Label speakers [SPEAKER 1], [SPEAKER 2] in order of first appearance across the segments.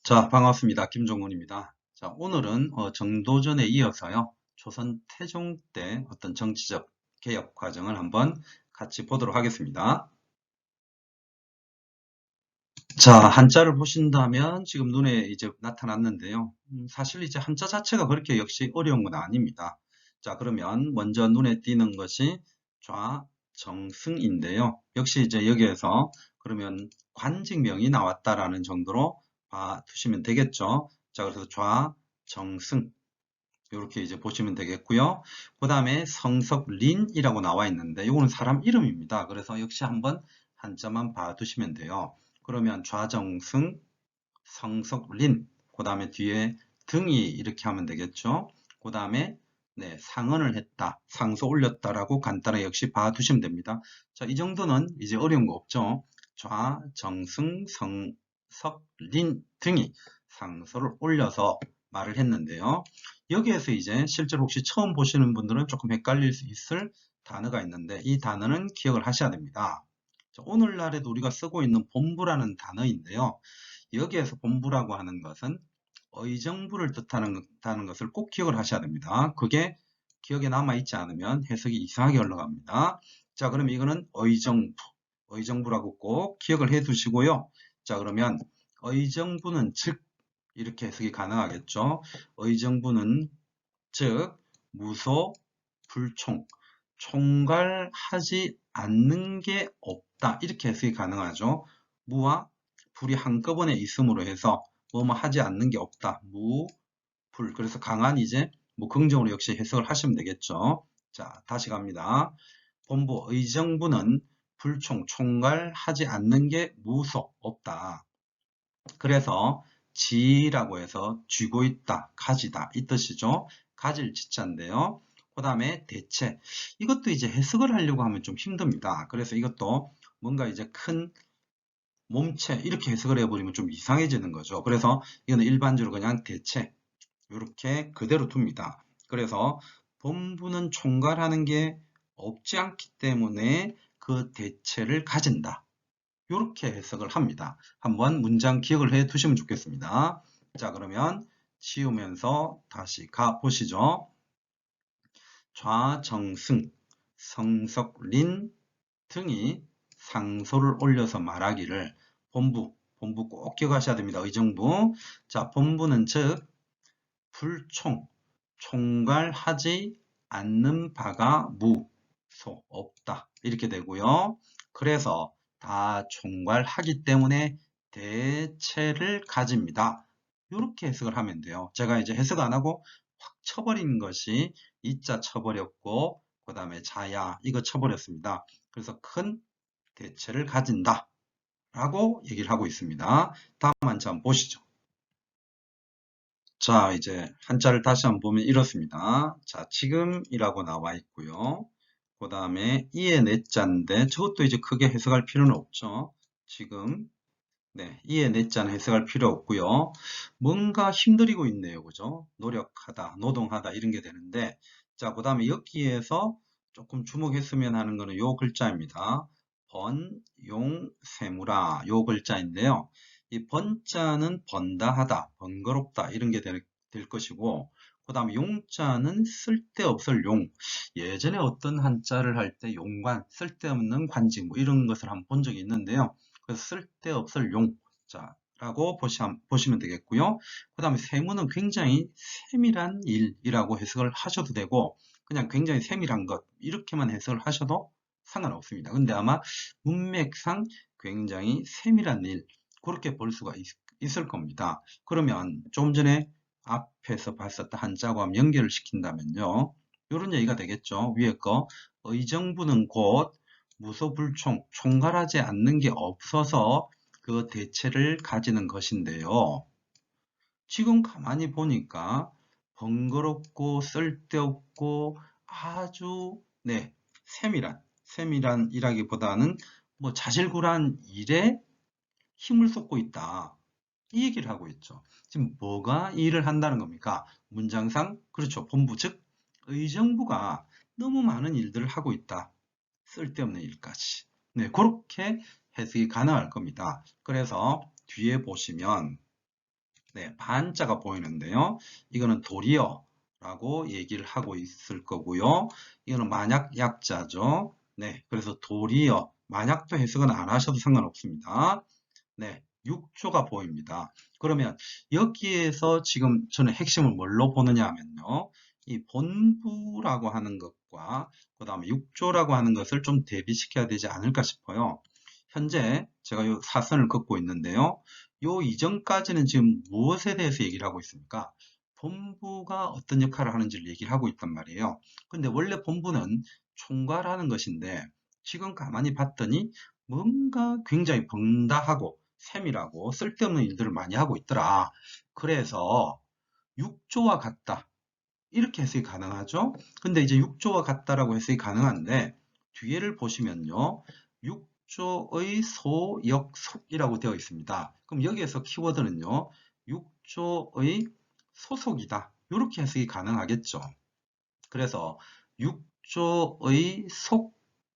[SPEAKER 1] 자, 반갑습니다. 김종문입니다. 자, 오늘은 정도전에 이어서요. 조선 태종 때 어떤 정치적 개혁 과정을 한번 같이 보도록 하겠습니다. 자, 한자를 보신다면 지금 눈에 이제 나타났는데요. 사실 이제 한자 자체가 그렇게 역시 어려운 건 아닙니다. 자, 그러면 먼저 눈에 띄는 것이 좌정승인데요. 역시 이제 여기에서 그러면 관직명이 나왔다라는 정도로 봐두시면 되겠죠. 자, 그래서 좌정승 이렇게 이제 보시면 되겠고요. 그 다음에 성석린이라고 나와 있는데 이거는 사람 이름입니다. 그래서 역시 한번 한자만 봐두시면 돼요. 그러면 좌정승, 성석린, 그 다음에 뒤에 등이 이렇게 하면 되겠죠. 그 다음에 네, 상언을 했다, 상소 올렸다라고 간단하게 역시 봐두시면 됩니다. 자, 이 정도는 이제 어려운 거 없죠. 좌정승, 성석린 등이 상소를 올려서 말을 했는데요. 여기에서 이제 실제로 혹시 처음 보시는 분들은 조금 헷갈릴 수 있을 단어가 있는데 이 단어는 기억을 하셔야 됩니다. 자, 오늘날에도 우리가 쓰고 있는 본부라는 단어인데요. 여기에서 본부라고 하는 것은 의정부를 뜻하는 것을 꼭 기억을 하셔야 됩니다. 그게 기억에 남아있지 않으면 해석이 이상하게 흘러갑니다. 자, 그럼 이거는 의정부라고 꼭 기억을 해 두시고요. 자, 그러면 의정부는 즉 이렇게 해석이 가능하겠죠. 의정부는 즉 무소 불총, 총괄하지 않는 게 없다, 이렇게 해석이 가능하죠. 무와 불이 한꺼번에 있음으로 해서 뭐뭐 하지 않는 게 없다, 무, 불. 그래서 강한 이제 뭐 긍정으로 역시 해석을 하시면 되겠죠. 자, 다시 갑니다. 본부 의정부는 불총, 총괄하지 않는 게 무소, 없다. 그래서 지라고 해서 쥐고 있다, 가지다 이 뜻이죠. 가질 지자인데요. 그 다음에 대체, 이것도 이제 해석을 하려고 하면 좀 힘듭니다. 그래서 이것도 뭔가 이제 큰 몸체 이렇게 해석을 해버리면 좀 이상해지는 거죠. 그래서 이거는 일반적으로 그냥 대체 이렇게 그대로 둡니다. 그래서 본부는 총괄하는 게 없지 않기 때문에 그 대체를 가진다, 이렇게 해석을 합니다. 한번 문장 기억을 해 두시면 좋겠습니다. 자, 그러면 지우면서 다시 가 보시죠. 좌정승, 성석린 등이 상소를 올려서 말하기를, 본부 꼭 기억하셔야 됩니다. 의정부. 자, 본부는 즉 불총, 총괄하지 않는 바가 무소, 없다, 이렇게 되고요. 그래서 다 총괄하기 때문에 대체를 가집니다. 이렇게 해석을 하면 돼요. 제가 이제 해석 안 하고 확 쳐버린 것이 이자 쳐버렸고 그 다음에 자야 이거 쳐버렸습니다. 그래서 큰 대체를 가진다 라고 얘기를 하고 있습니다. 다음 한자 한번 보시죠. 자, 이제 한자를 다시 한번 보면 이렇습니다. 자, 지금이라고 나와 있고요. 그 다음에 이에 내자인데 저것도 이제 크게 해석할 필요는 없죠. 지금, 네, 이에 내자는 해석할 필요 없고요. 뭔가 힘들이고 있네요. 그죠? 노력하다, 노동하다 이런 게 되는데, 자, 그 다음에 여기에서 조금 주목했으면 하는 거는 요 글자입니다. 번, 용, 세무라 요 글자인데요. 이 번자는 번다 하다, 번거롭다 이런 게 될 것이고, 그 다음에 용자는 쓸데없을 용. 예전에 어떤 한자를 할 때 용관, 쓸데없는 관직 뭐 이런 것을 한번 본 적이 있는데요. 그래서 쓸데없을 용, 자, 라고 보시면 되겠고요. 그 다음에 세무는 굉장히 세밀한 일이라고 해석을 하셔도 되고, 그냥 굉장히 세밀한 것, 이렇게만 해석을 하셔도 상관없습니다. 근데 아마 문맥상 굉장히 세밀한 일, 그렇게 볼 수가 있을 겁니다. 그러면 좀 전에 앞에서 봤었던 한자와 한번 연결을 시킨다면요. 이런 얘기가 되겠죠. 위에 거, 의정부는 곧 무소불총, 총괄하지 않는 게 없어서 그 대체를 가지는 것인데요. 지금 가만히 보니까 번거롭고 쓸데없고 아주 네, 세밀한 일하기보다는 뭐 자질구레한 일에 힘을 쏟고 있다, 이 얘기를 하고 있죠. 지금 뭐가 일을 한다는 겁니까? 문장상 그렇죠. 본부 즉 의정부가 너무 많은 일들을 하고 있다. 쓸데없는 일까지. 네, 그렇게 해석이 가능할 겁니다. 그래서 뒤에 보시면 네, 반자가 보이는데요. 이거는 도리어 라고 얘기를 하고 있을 거고요. 이거는 만약 약자죠. 네, 그래서 도리어, 만약도 해석은 안 하셔도 상관없습니다. 네, 6조가 보입니다. 그러면 여기에서 지금 저는 핵심을 뭘로 보느냐 하면요. 이 본부라고 하는 것과 그 다음에 6조라고 하는 것을 좀 대비시켜야 되지 않을까 싶어요. 현재 제가 이 사선을 긋고 있는데요. 요 이전까지는 지금 무엇에 대해서 얘기를 하고 있습니까? 본부가 어떤 역할을 하는지를 얘기를 하고 있단 말이에요. 근데 원래 본부는 총괄하는 것인데 지금 가만히 봤더니 뭔가 굉장히 번다하고 세밀하고 쓸데없는 일들을 많이 하고 있더라. 그래서 6조와 같다. 이렇게 해석이 가능하죠. 근데 이제 6조와 같다라고 해석이 가능한데 뒤에를 보시면요. 6조의 소역속이라고 되어 있습니다. 그럼 여기에서 키워드는요. 6조의 소속이다. 이렇게 해석이 가능하겠죠. 그래서 6조의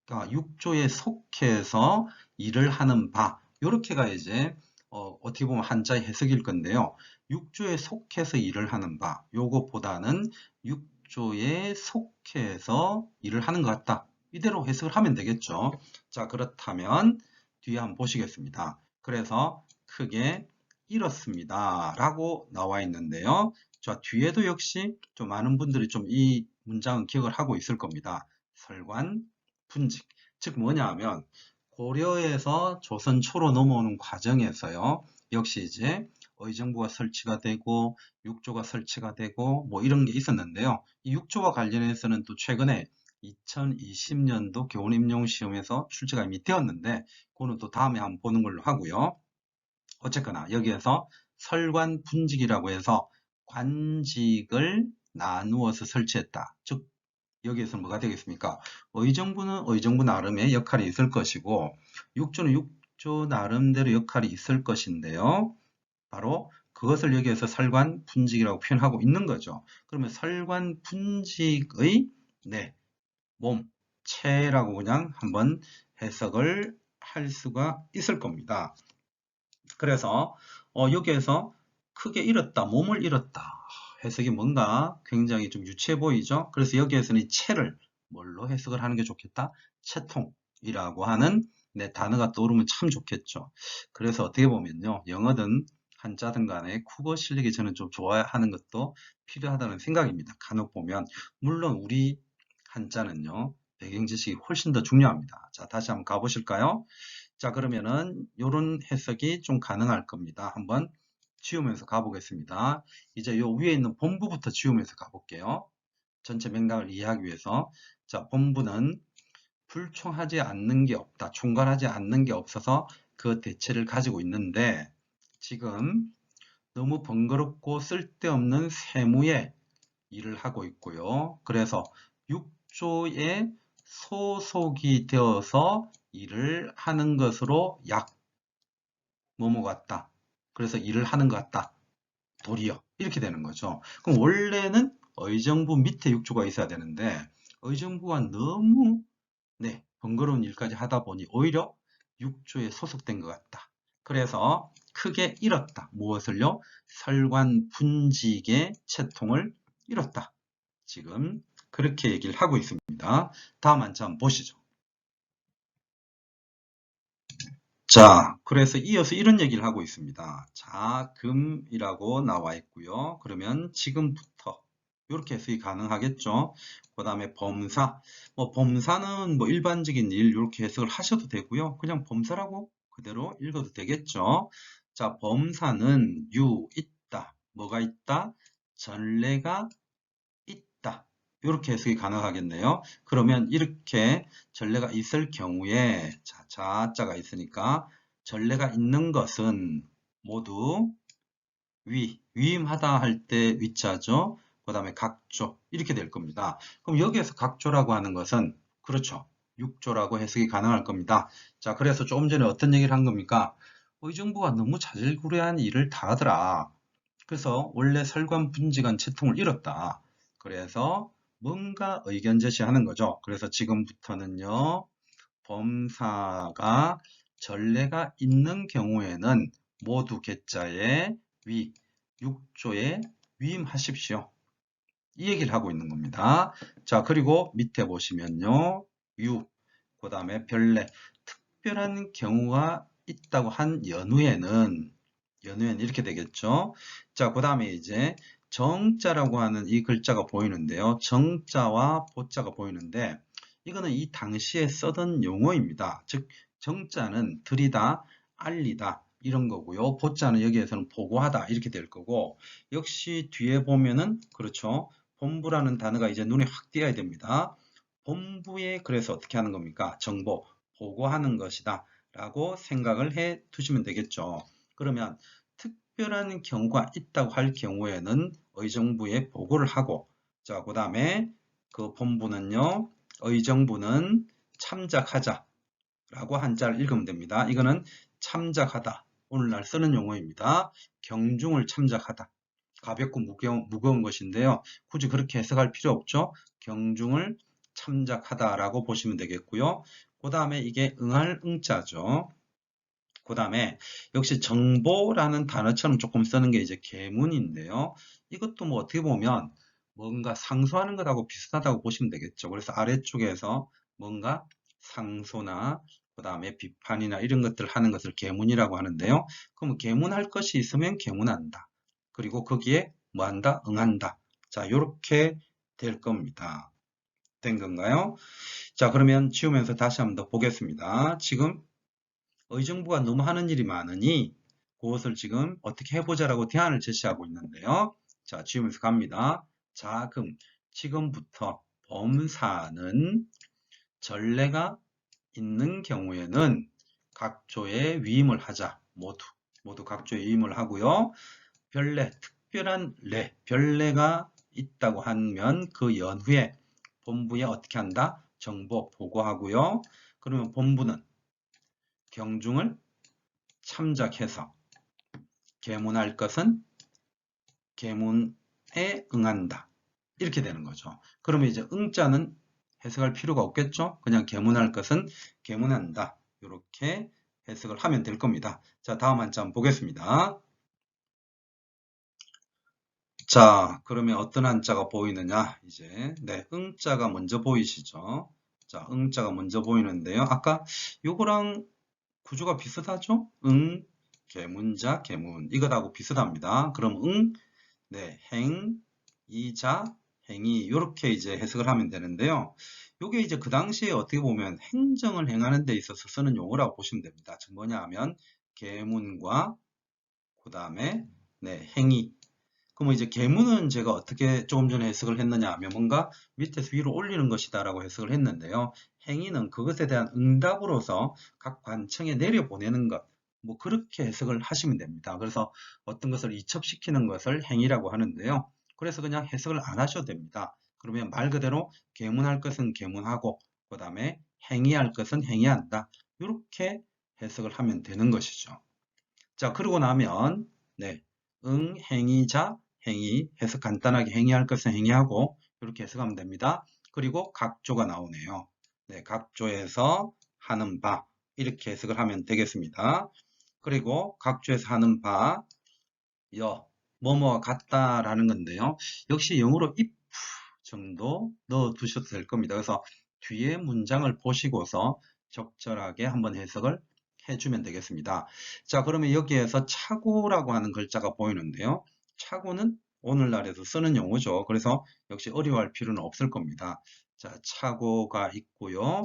[SPEAKER 1] 6조에 속해서 일을 하는 바, 요렇게가 이제 어떻게 보면 한자의 해석일 건데요. 6조에 속해서 일을 하는 바, 요거보다는 6조에 속해서 일을 하는 것 같다. 이대로 해석을 하면 되겠죠. 자, 그렇다면 뒤에 한번 보시겠습니다. 그래서 크게 이렇습니다. 라고 나와 있는데요. 자, 뒤에도 역시 좀 많은 분들이 좀 이 문장은 기억을 하고 있을 겁니다. 설관, 분직. 즉 뭐냐 하면 고려에서 조선 초로 넘어오는 과정에서요. 역시 이제 의정부가 설치가 되고 육조가 설치가 되고 뭐 이런 게 있었는데요. 이 육조와 관련해서는 또 최근에 2020년도 교원임용시험에서 출제가 이미 되었는데 그거는 또 다음에 한번 보는 걸로 하고요. 어쨌거나 여기에서 설관 분직이라고 해서 관직을 나누어서 설치했다. 즉 여기에서 뭐가 되겠습니까? 의정부는 의정부 나름의 역할이 있을 것이고 육조는 육조 나름대로 역할이 있을 것인데요. 바로 그것을 여기에서 설관 분직이라고 표현하고 있는 거죠. 그러면 설관 분직의 네, 몸, 체라고 그냥 한번 해석을 할 수가 있을 겁니다. 그래서 여기에서 크게 잃었다, 몸을 잃었다. 해석이 뭔가 굉장히 좀 유치해 보이죠? 그래서 여기에서는 이 체를 뭘로 해석을 하는 게 좋겠다? 체통이라고 하는 단어가 떠오르면 참 좋겠죠. 그래서 어떻게 보면요. 영어든 한자든 간에 국어 실력이 저는 좀 좋아하는 것도 필요하다는 생각입니다. 간혹 보면 물론 우리 한자는요. 배경 지식이 훨씬 더 중요합니다. 자, 다시 한번 가보실까요? 자, 그러면은 이런 해석이 좀 가능할 겁니다. 한번 지우면서 가보겠습니다. 이제 요 위에 있는 본부부터 지우면서 가볼게요. 전체 맥락을 이해하기 위해서. 자, 본부는 불총하지 않는 게 없다. 총괄하지 않는 게 없어서 그 대체를 가지고 있는데 지금 너무 번거롭고 쓸데없는 세무에 일을 하고 있고요. 그래서 6조에 소속이 되어서 일을 하는 것으로 약 뭐뭐 같다. 그래서 일을 하는 것 같다. 도리어. 이렇게 되는 거죠. 그럼 원래는 의정부 밑에 6조가 있어야 되는데 의정부가 너무 번거로운 일까지 하다 보니 오히려 6조에 소속된 것 같다. 그래서 크게 잃었다. 무엇을요? 설관 분직의 채통을 잃었다. 지금 그렇게 얘기를 하고 있습니다. 다음 한자 한번 보시죠. 자, 그래서 이어서 이런 얘기를 하고 있습니다. 자금이라고 나와 있고요. 그러면 지금부터 이렇게 해석이 가능하겠죠. 그 다음에 범사, 범사는 뭐 일반적인 일 이렇게 해석을 하셔도 되고요. 그냥 범사라고 그대로 읽어도 되겠죠. 자, 범사는 있다. 뭐가 있다? 전례가 있다. 이렇게 해석이 가능하겠네요. 그러면 이렇게 전례가 있을 경우에 자자가 있으니까 전례가 있는 것은 모두 위임하다 할 때 위자죠. 그 다음에 각조 이렇게 될 겁니다. 그럼 여기에서 각조라고 하는 것은 그렇죠. 육조라고 해석이 가능할 겁니다. 자, 그래서 조금 전에 어떤 얘기를 한 겁니까? 의정부가 너무 자질구레한 일을 다 하더라. 그래서 원래 설관분직한 채통을 잃었다. 그래서 뭔가 의견 제시하는 거죠. 그래서 지금부터는요. 범사가 전례가 있는 경우에는 모두 계자에 위, 6조에 위임하십시오. 이 얘기를 하고 있는 겁니다. 자, 그리고 밑에 보시면요. 그 다음에 별내, 특별한 경우가 있다고 한 연후에는 이렇게 되겠죠. 자, 그 다음에 이제 정자라고 하는 이 글자가 보이는데요. 정자와 보자가 보이는데 이거는 이 당시에 쓰던 용어입니다. 즉 정자는 들이다, 알리다 이런 거고요. 보자는 여기에서는 보고하다 이렇게 될 거고 역시 뒤에 보면은 그렇죠. 본부라는 단어가 이제 눈에 확 띄어야 됩니다. 본부에 그래서 어떻게 하는 겁니까? 정보, 보고하는 것이다 라고 생각을 해 두시면 되겠죠. 그러면 특별한 경우가 있다고 할 경우에는 의정부에 보고를 하고 자, 그 다음에 그 본부는요. 의정부는 참작하자 라고 한자를 읽으면 됩니다. 이거는 참작하다. 오늘날 쓰는 용어입니다. 경중을 참작하다. 가볍고 무거운 것인데요. 굳이 그렇게 해석할 필요 없죠. 경중을 참작하다라고 보시면 되겠고요. 그 다음에 이게 응할 응자죠. 그 다음에 역시 정보라는 단어처럼 조금 쓰는 게 이제 계문인데요. 이것도 뭐 어떻게 보면 뭔가 상소하는 것하고 비슷하다고 보시면 되겠죠. 그래서 아래쪽에서 뭔가 상소나 그 다음에 비판이나 이런 것들을 하는 것을 계문이라고 하는데요. 그럼 계문할 것이 있으면 계문한다. 그리고 거기에 뭐 한다? 응한다. 자, 이렇게 될 겁니다. 된 건가요? 자, 그러면 지우면서 다시 한번 더 보겠습니다. 지금 의정부가 너무 하는 일이 많으니 그것을 지금 어떻게 해보자라고 대안을 제시하고 있는데요. 자, 지우면서 갑니다. 자, 그럼 지금부터 범사는 전례가 있는 경우에는 각조에 위임을 하자. 모두 각조에 위임을 하고요. 별례, 특별한 례, 별례가 있다고 하면 그 연후에 본부에 어떻게 한다? 정보 보고하고요. 그러면 본부는 경중을 참작해서 계문할 것은 계문에 응한다. 이렇게 되는 거죠. 그러면 이제 응자는 해석할 필요가 없겠죠? 그냥 계문할 것은 계문한다. 이렇게 해석을 하면 될 겁니다. 자, 다음 한자 한번 보겠습니다. 자, 그러면 어떤 한자가 보이느냐? 이제, 네, 응자가 먼저 보이시죠? 자, 응자가 먼저 보이는데요. 아까 요거랑 구조가 비슷하죠? 응, 계문자, 계문. 이것하고 비슷합니다. 그럼 응, 네, 행, 이자, 행위. 이렇게 이제 해석을 하면 되는데요. 요게 이제 그 당시에 어떻게 보면 행정을 행하는 데 있어서 쓰는 용어라고 보시면 됩니다. 즉 뭐냐 하면 계문과 그 다음에 네, 행위. 그러면 이제 계문은 제가 어떻게 조금 전에 해석을 했느냐 하면 뭔가 밑에서 위로 올리는 것이다 라고 해석을 했는데요. 행위는 그것에 대한 응답으로서 각 관청에 내려보내는 것. 뭐 그렇게 해석을 하시면 됩니다. 그래서 어떤 것을 이첩시키는 것을 행위라고 하는데요. 그래서 그냥 해석을 안 하셔도 됩니다. 그러면 말 그대로 계문할 것은 계문하고 그 다음에 행위할 것은 행위한다. 이렇게 해석을 하면 되는 것이죠. 자, 그러고 나면 네, 행위자, 행위, 해석 간단하게 행위할 것은 행위하고 이렇게 해석하면 됩니다. 그리고 각조가 나오네요. 네, 각조에서 하는 바 이렇게 해석을 하면 되겠습니다. 그리고 각조에서 하는 바, 뭐뭐와 같다라는 건데요. 역시 영어로 if 정도 넣어 두셔도 될 겁니다. 그래서 뒤에 문장을 보시고서 적절하게 한번 해석을 해주면 되겠습니다. 자, 그러면 여기에서 차고라고 하는 글자가 보이는데요. 차고는 오늘날에도 쓰는 용어죠. 그래서 역시 어려워할 필요는 없을 겁니다. 자, 차고가 있고요.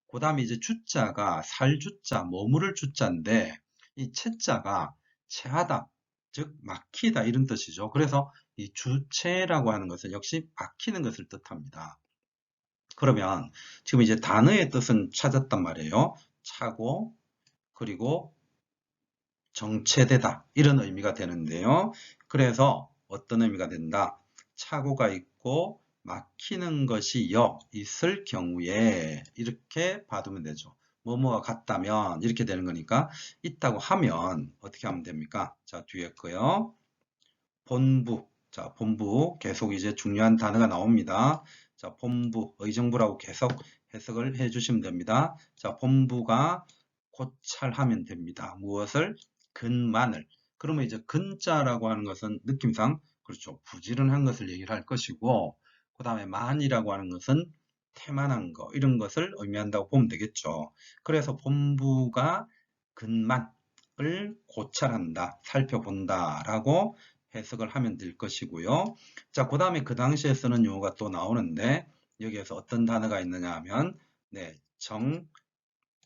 [SPEAKER 1] 그 다음에 이제 주자가 살주자, 머무를 주자인데 이 채자가 체하다, 즉 막히다 이런 뜻이죠. 그래서 이 주체라고 하는 것은 역시 막히는 것을 뜻합니다. 그러면 지금 이제 단어의 뜻은 찾았단 말이에요. 차고 그리고 정체되다 이런 의미가 되는데요. 그래서 어떤 의미가 된다? 차고가 있고 막히는 것이 있을 경우에 이렇게 받으면 되죠. 뭐뭐가 같다면 이렇게 되는 거니까 있다고 하면 어떻게 하면 됩니까? 자, 뒤에 거요. 본부. 자, 본부. 계속 이제 중요한 단어가 나옵니다. 자, 본부. 의정부라고 계속 해석을 해 주시면 됩니다. 자, 본부가 고찰하면 됩니다. 무엇을? 근만을. 그러면 이제 근자라고 하는 것은 느낌상 그렇죠. 부지런한 것을 얘기를 할 것이고 그 다음에 만이라고 하는 것은 태만한 거 이런 것을 의미한다고 보면 되겠죠. 그래서 본부가 근만을 고찰한다, 살펴본다 라고 해석을 하면 될 것이고요. 자, 그 다음에 그 당시에 쓰는 용어가 또 나오는데 여기에서 어떤 단어가 있느냐 하면 네,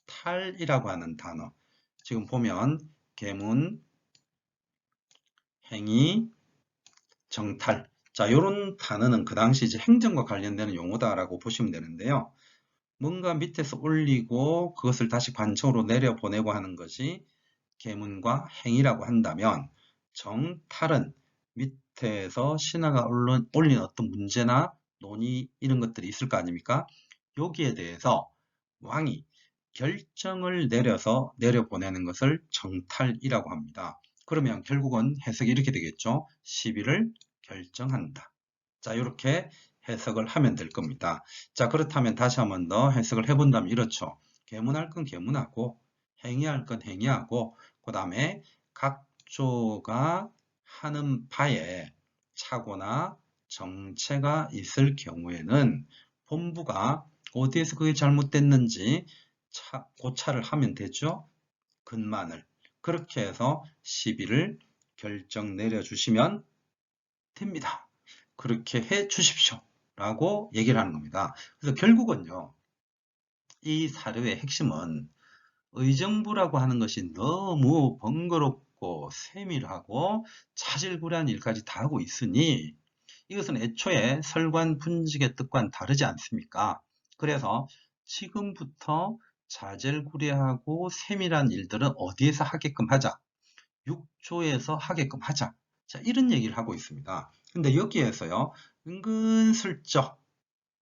[SPEAKER 1] 정탈이라고 하는 단어. 지금 보면 계문, 행위, 정탈. 자, 요런 단어는 그 당시 이제 행정과 관련되는 용어다라고 보시면 되는데요. 뭔가 밑에서 올리고 그것을 다시 관청으로 내려보내고 하는 것이 계문과 행위라고 한다면 정탈은 밑에서 신하가 올린 어떤 문제나 논의 이런 것들이 있을 거 아닙니까? 여기에 대해서 왕이 결정을 내려서 내려보내는 것을 정탈이라고 합니다. 그러면 결국은 해석이 이렇게 되겠죠. 시비를 결정한다. 자, 이렇게 해석을 하면 될 겁니다. 자, 그렇다면 다시 한 번 더 해석을 해본다면 이렇죠. 계문할 건 계문하고 행위할 건 행위하고 그 다음에 각조가 하는 바에 착오나 정체가 있을 경우에는 본부가 어디에서 그게 잘못됐는지 고찰을 하면 되죠. 근만을. 그렇게 해서 시비를 결정 내려주시면 됩니다. 그렇게 해 주십시오. 라고 얘기를 하는 겁니다. 그래서 결국은요, 이 사료의 핵심은 의정부라고 하는 것이 너무 번거롭고 세밀하고 차질구레한 일까지 다 하고 있으니 이것은 애초에 설관 분직의 뜻과는 다르지 않습니까? 그래서 지금부터 자질구레하고 세밀한 일들은 어디에서 하게끔 하자? 육조에서 하게끔 하자. 자, 이런 얘기를 하고 있습니다. 근데 여기에서요, 은근슬쩍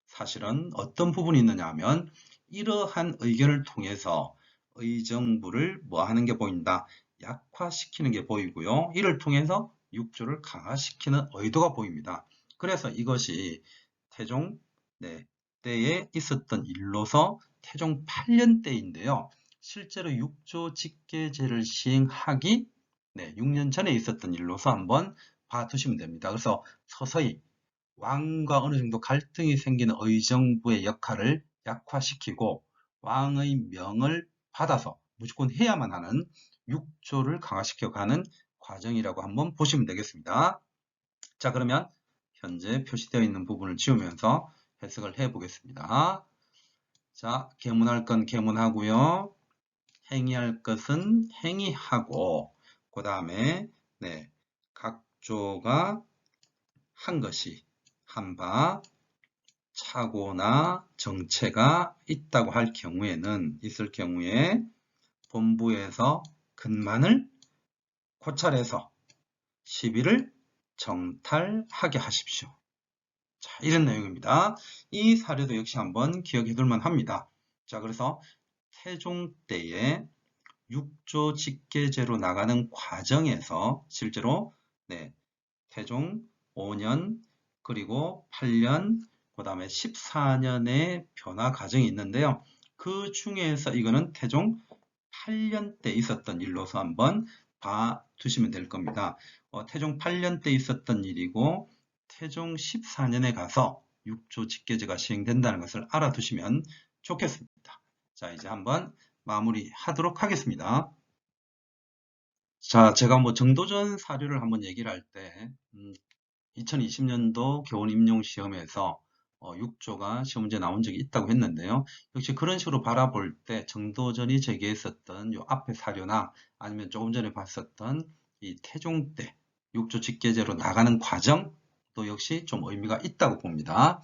[SPEAKER 1] 사실은 어떤 부분이 있느냐 하면 이러한 의견을 통해서 의정부를 뭐 하는 게 보인다? 약화시키는 게 보이고요. 이를 통해서 육조를 강화시키는 의도가 보입니다. 그래서 이것이 태종 네, 때에 있었던 일로서 태종 8년 때인데요. 실제로 육조 직계제를 시행하기 6년 전에 있었던 일로서 한번 봐두시면 됩니다. 그래서 서서히 왕과 어느 정도 갈등이 생기는 의정부의 역할을 약화시키고 왕의 명을 받아서 무조건 해야만 하는 육조를 강화시켜가는 과정이라고 한번 보시면 되겠습니다. 자, 그러면 현재 표시되어 있는 부분을 지우면서 해석을 해 보겠습니다. 자, 계문할 건 계문하고요. 행위할 것은 행위하고 그 다음에 각조가 한 것이 한 바 착오나 정체가 있다고 할 경우에는 있을 경우에 본부에서 근만을 고찰해서 시비를 정탈하게 하십시오. 자, 이런 내용입니다. 이 사례도 역시 한번 기억해 둘만 합니다. 자, 그래서 태종 때에 육조 직계제로 나가는 과정에서 실제로 태종 5년 그리고 8년 그 다음에 14년의 변화 과정이 있는데요. 그 중에서 이거는 태종 8년 때 있었던 일로서 한번 봐두시면 될 겁니다. 태종 8년 때 있었던 일이고 태종 14년에 가서 육조 직계제가 시행된다는 것을 알아두시면 좋겠습니다. 자, 이제 한번 마무리하도록 하겠습니다. 자, 제가 뭐 정도전 사료를 한번 얘기를 할 때 2020년도 교원임용시험에서 6조가 시험 문제 나온 적이 있다고 했는데요. 역시 그런 식으로 바라볼 때 정도전이 제기했었던 요 앞에 사료나 아니면 조금 전에 봤었던 이 태종 때 6조 직계제로 나가는 과정도 역시 좀 의미가 있다고 봅니다.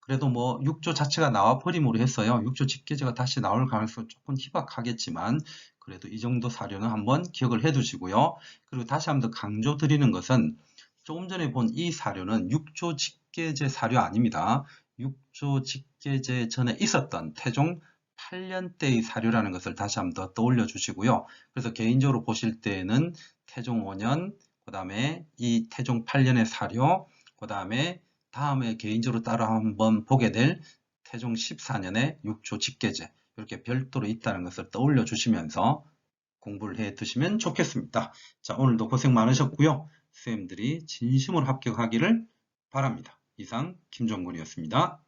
[SPEAKER 1] 그래도 뭐 6조 자체가 나와 버림으로 했어요. 6조 직계제가 다시 나올 가능성은 조금 희박하겠지만 그래도 이 정도 사료는 한번 기억을 해 두시고요. 그리고 다시 한번 더 강조 드리는 것은 조금 전에 본 이 사료는 6조 직계제 사료 아닙니다. 6조 직계제 전에 있었던 태종 8년 때의 사료라는 것을 다시 한번 더 떠올려 주시고요. 그래서 개인적으로 보실 때에는 태종 5년, 그 다음에 이 태종 8년의 사료, 그 다음에 개인적으로 따로 한번 보게 될 태종 14년의 6조 직계제 이렇게 별도로 있다는 것을 떠올려 주시면서 공부를 해 두시면 좋겠습니다. 자, 오늘도 고생 많으셨고요. 선생님들이 진심으로 합격하기를 바랍니다. 이상 김종근이었습니다.